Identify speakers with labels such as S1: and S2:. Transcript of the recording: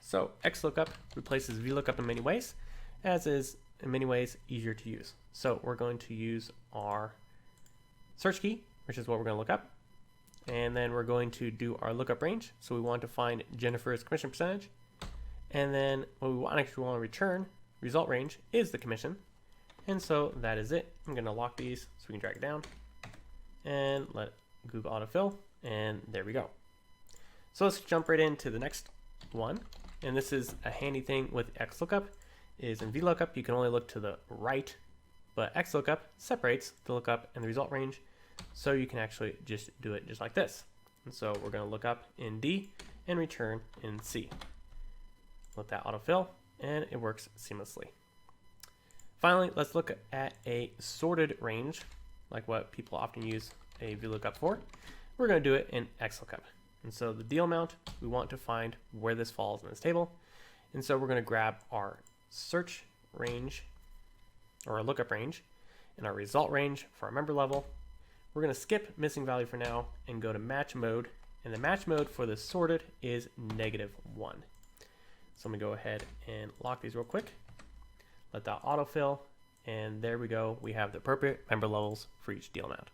S1: So XLOOKUP replaces VLOOKUP in many ways, as is in many ways easier to use. So we're going to use our search key, which is what we're going to look up. And then we're going to do our lookup range. So we want to find Jennifer's commission percentage. And then what we actually want to return result range is the commission. And so that is it. I'm going to lock these so we can drag it down and let Google autofill. And there we go. So let's jump right into the next one. And this is a handy thing with XLOOKUP is in VLOOKUP, you can only look to the right, but XLOOKUP separates the lookup and the result range. So you can actually just do it just like this. And so we're going to look up in D and return in C. Let that autofill and it works seamlessly. Finally, let's look at a sorted range, like what people often use a VLOOKUP for. We're going to do it in XLOOKUP. And so the deal amount, we want to find where this falls in this table. And so we're going to grab our search range or our lookup range and our result range for our member level. We're going to skip missing value for now and go to match mode. And the match mode for the sorted is -1. So I'm going to go ahead and lock these real quick. Let that autofill. And there we go. We have the appropriate member levels for each deal amount.